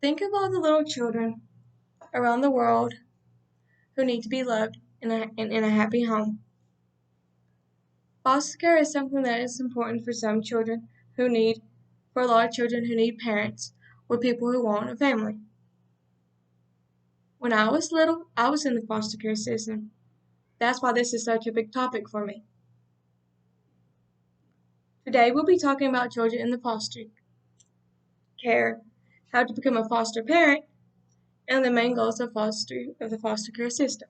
Think of all the little children around the world who need to be loved in a happy home. Foster care is something that is important for a lot of children who need parents or people who want a family. When I was little, I was in the foster care system. That's why this is such a big topic for me. Today we'll be talking about children in the foster care, how to become a foster parent, and the main goals of the foster care system.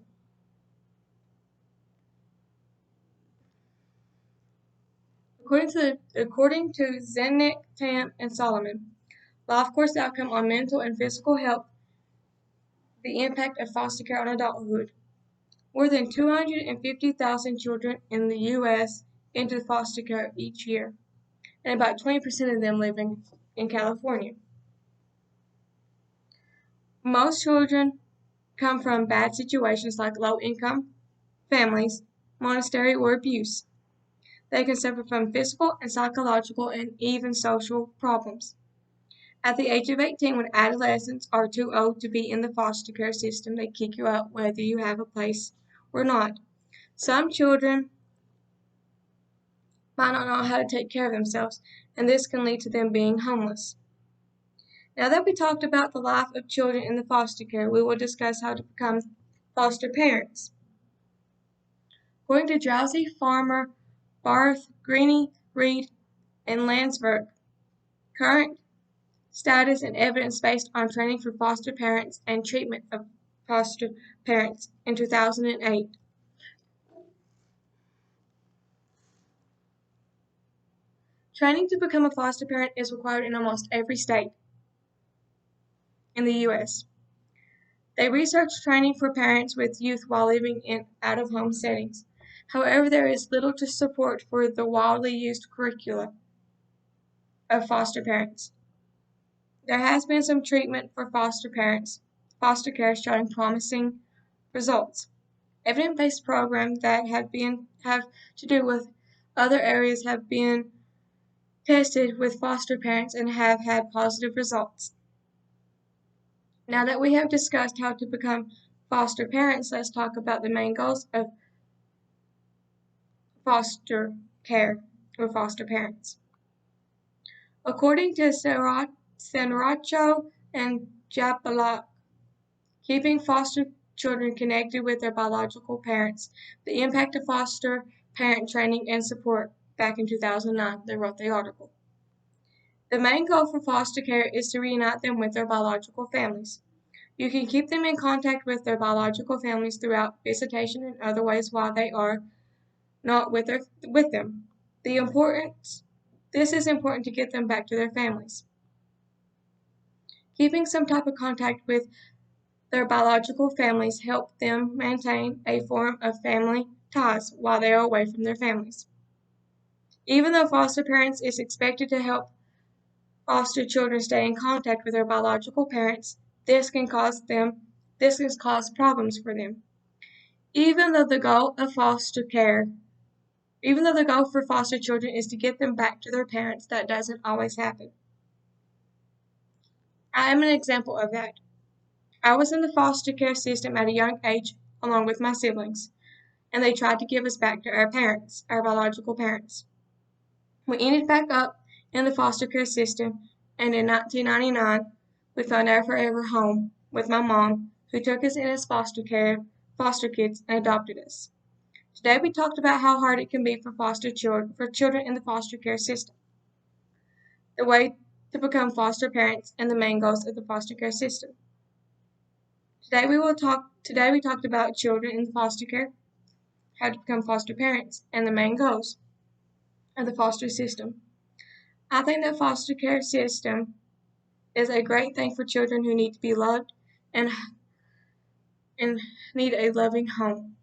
According to Zennick, Tam, and Solomon, life course outcome on mental and physical health, the impact of foster care on adulthood. More than 250,000 children in the U.S. enter foster care each year, and about 20% of them live in California. Most children come from bad situations like low-income families, monastery, or abuse. They can suffer from physical and psychological and even social problems. At the age of 18, when adolescents are too old to be in the foster care system, they kick you out whether you have a place or not. Some children might not know how to take care of themselves, and this can lead to them being homeless. Now that we talked about the life of children in the foster care, we will discuss how to become foster parents. According to Drowsy, Farmer, Barth, Greene, Reed, and Landsberg, current status and evidence based on training for foster parents and treatment of foster parents in 2008. Training to become a foster parent is required in almost every state in the U.S. They research training for parents with youth while living in out-of-home settings. However, there is little to support for the widely used curricula of foster parents. There has been some treatment for foster care showing promising results. Evidence-based programs that have to do with other areas have been tested with foster parents and have had positive results. Now that we have discussed how to become foster parents, let's talk about the main goals of foster care or foster parents. According to Senracho and Japalak, keeping foster children connected with their biological parents, the impact of foster parent training and support, back in 2009, they wrote the article. The main goal for foster care is to reunite them with their biological families. You can keep them in contact with their biological families throughout visitation and other ways while they are not with them. This is important to get them back to their families. Keeping some type of contact with their biological families help them maintain a form of family ties while they are away from their families. Even though foster parents is expected to help foster children stay in contact with their biological parents, this can cause problems for them. Even though the goal for foster children is to get them back to their parents, that doesn't always happen. I am an example of that. I was in the foster care system at a young age along with my siblings, and they tried to give us back to our parents, our biological parents. We ended back up in the foster care system, and in 1999, we found our forever home with my mom, who took us in as foster kids and adopted us. Today we talked about how hard it can be for children in the foster care system, the way to become foster parents, and the main goals of the foster care system. Today we talked about children in foster care, how to become foster parents, and the main goals of the foster system. I think the foster care system is a great thing for children who need to be loved and need a loving home.